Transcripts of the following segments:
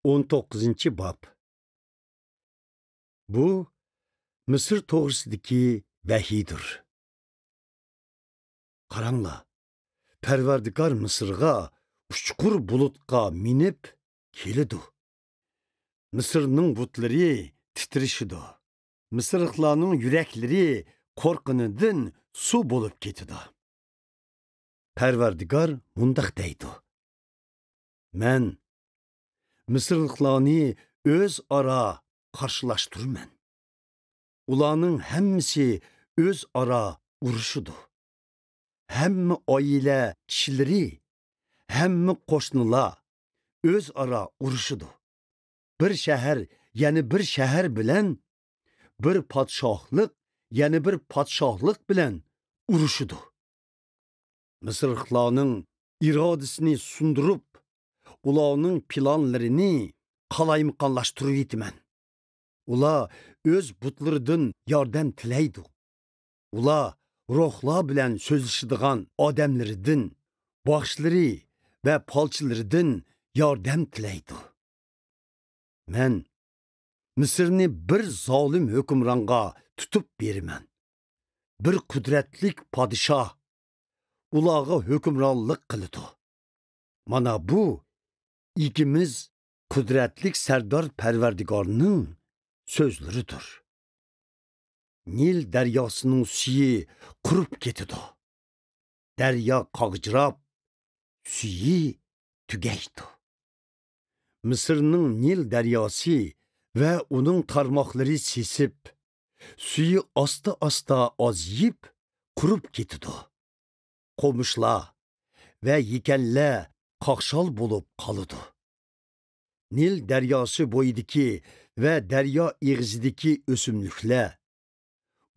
19 bab. Bu Mısır toğrisidiki vahiydir. Qaranglar, Parvardigor Mısırga uçqur bulutqa minib kelidi. Mısırning butlari titrishidi. Mısırliklarning yuraklari qo'rqinidan suv bo'lib ketidi. Parvardigor mundaq deydi: Men Mısırliklarni o'zaro qarshilashtirman. Ularning hammasi o'zaro urushidi. Hamma oila kishilari, hamma qo'shnilar o'zaro urushidi. Bir shahar yana bir shahar bilan, bir podshohlik yana bir podshohlik bilan urushidi. Mısırliklarning irodasini sundirib, ularning planlarini qalaymiqonlashtirib yetman. Ular o'z butlaridan yordam tilaydi. Ular ruhlar bilan so'zlashadigan odamlaridan, boshchilari va polchilaridan yordam tilaydi. Men Misrni bir zolim hukmronga tutib beraman. Bir qudratlik podshoh ularga hukmronlik qiladi. Mana bu ikimiz qudratlik sardor Parvardigorning so'zlaridir. Nil daryosining suyi qurib ketadi. Daryo qog'jirab, suyi tugaydi. Misrning Nil daryosi va uning tarmoqlari sesib, suyi asta-asta oziyib, qurib ketadi. Qo'mishlar va yekanlar qoqshol bo'lib qoladi. Nil daryosi bo'yidagi va daryo eg'izidagi o'simliklar,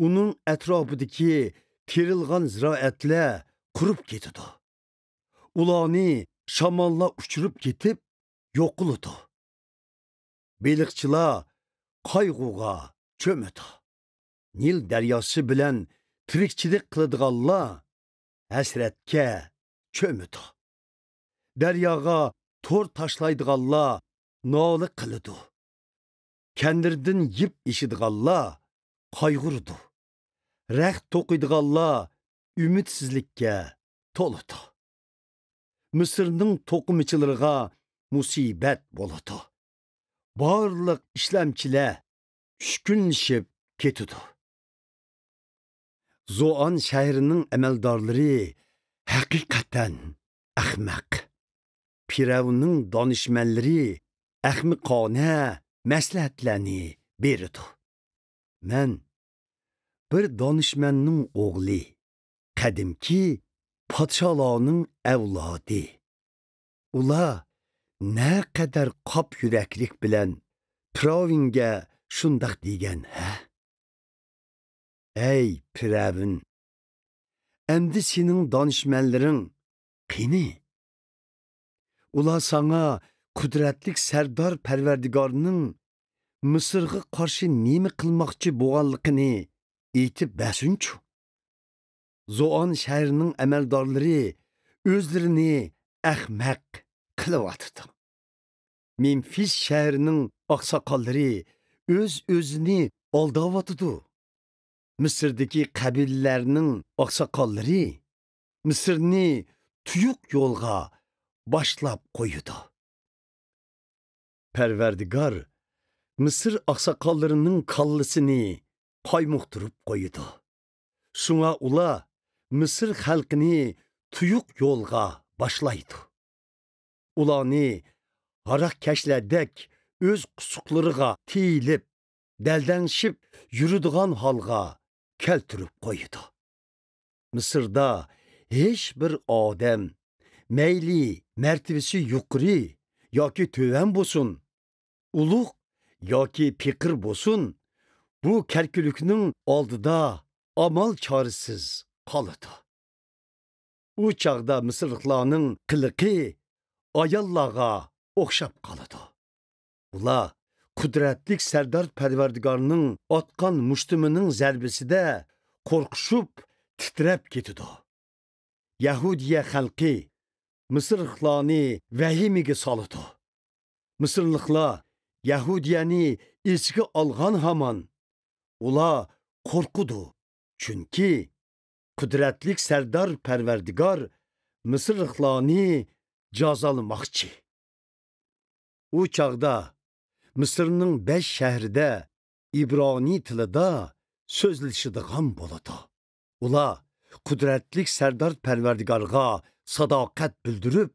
uning atrofidagi terilgan ziroatlar qurib ketadi. Ularni shamollar uchirib ketib, yo'q qiladi. Beliqchilar qayg'uga cho'madi. Nil daryosi bilan tirikchilik qiladiganlar hasratga cho'madi. Daryoga to'r tashlaydiganlar nola qiladi. Kandirdan yip ishadiganlar qayg'urdi. Raxt to'qiydiganlar umidsizlikka to'ladi. Misrning to'qimchilariga musibat bo'ladi. Barliq ishlamchilar tushkunlashib ketadi. Zoan shahrining amaldorlari haqiqatan ahmaq. Firavunning donishmandlari ahmiqona maslahatlarni beradi. Men bir donishmandning o'g'li, qadimki podsholarning avlodi. Ular naqadar qop yuraklik bilan Firavunga shundoq degan, ha? Ey Firavun, endi sening donishmandlaring qani? Ular sana qudratlik sardor Parvardigorning Misrga qarshi nima qilmoqchi bo'lganligini aytib bersinchu. Zoan shahrining amaldorlari o'zlarini ahmaq qilyapti. Memfis shahrining oqsoqollari o'z-o'zini aldayapti. Misrdagi qabilalarning oqsoqollari Misrni tuyuq yo'lga boshlab qo'ydi. Parvardigor Misr oqsoqollarining qallasini qaymoqtirib qo'ydi. Shunga ular Misr xalqini tuyuq yo'lga boshlaydi. Ularni haraqkashlardek o'z qusuqlariga tiyilib, daldangshib yuradigan holga keltirib qo'ydi. Misrda hech bir odam mayli martabasi yuqori yoki to'van bo'lsin, ulug' yoki piqir bo'lsin, bu karkulikning oldida amal chorasiz qoladi. U chaqda Misrliklarning qiliqi ayollarga o'xshab qoladi. Ular qudratlik sardor Parvardigorning otgan mushtimining zarbasida qo'rqishib titrab ketadi. Yahudiya xalqi Misrliklarni vahimaga soladi. Mısırlıqlar Yahudiyani ilçiga alğan haman ular qorqudu. Chunki qudratlik sardar Parvardigor Mısırlıqlarni jazalamoqchi. U chaqda Mısırning 5 shahrida İbrani tilida so'zlashadigan bo'ladi. Ular qudratlik sardar Parvardigorga sadoqat bildirib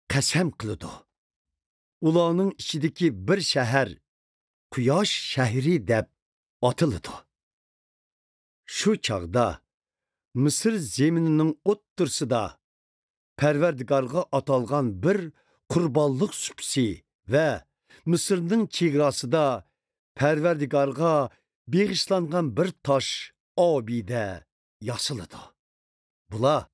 qasam qiladi. Ularning ichidagi bir shahar Quyosh shahri deb atiladi. Shu chaqda Mısır zeminining o'ttirsida Parvardigorga atalgan bir qurbonlik supsi ve Mısırning chegarasida Parvardigorga beg'ishlangan bir tosh obida yasiladi. Bular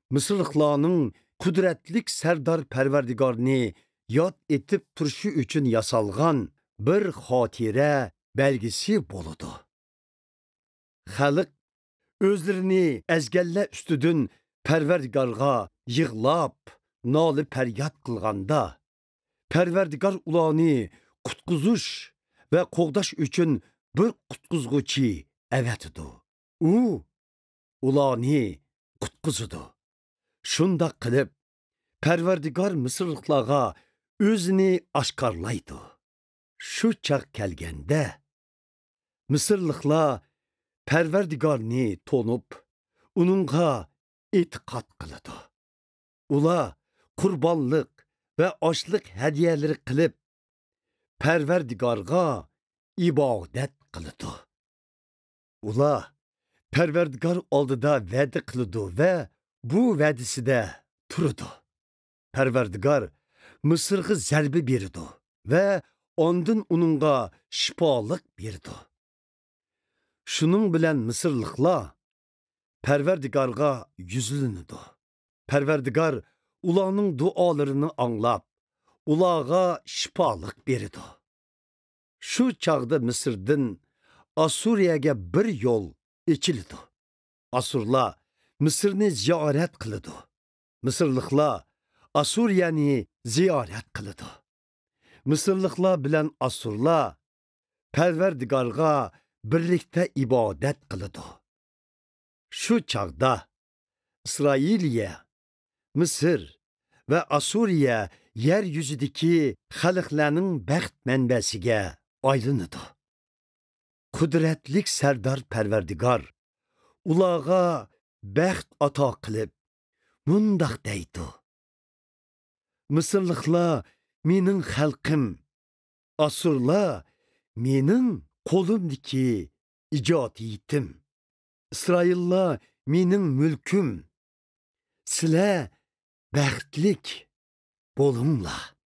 Mısırlıqlarning qudratlik sardar Parvardigorni yod etib turishi uchun yasalgan bir xotira belgisi bo'ladi. Xalq o'zlarini azganlar ustidan Parvardigorga yig'lab, noli faryod qilganda, Parvardigor ularni qutqizish va qo'g'dash uchun bir qutqizg'uchi avatidi. U ularni qutqizadi. Shunda qilib, Parvardigor Mısırlıqlarga o'zini oshkorlaydi. Shu chaq kelganda, Mısırlıqlar Parvardigorni to'nib, uningga e'tiqod qiladi. Ular qurbonlik va oshliq hadiyalari qilib, Parvardigorga ibodat qiladi. Ular Parvardigor oldida va'da qiladi va bu va'dasida turadi. Parvardigor Mısırga zarba berdi va ondan uningga shifolik berdi. Shuning bilan Mısırlıqlar Parvardigorga yuzlanadi. Parvardigor ularning duolarini anglab, ularga shifolik berdi. Shu chaqda Mısırdan Asuriyaga bir yo'l ochildi. Asurlar Mısırni ziyorat qiladi. Mısırlıqlar Asuriyani ziyorat qiladi. Mısırlıqlar bilan Asurlar Parvardigorga birlikda ibodat qiladi. Shu chaqda İsrailiya, Mısır va Asuriya yer yuzidagi xalqlarning baxt manbasiga aylanadi. Qudratlik sardar Parvardigor ularga baxt ato qilib, mundoq deydi: Mısırlıqlar mening xalqim, Asurlar mening qo'limdagi ijodiyatim. İsraillar mening mulkim. Sizlar baxtlik bo'linglar.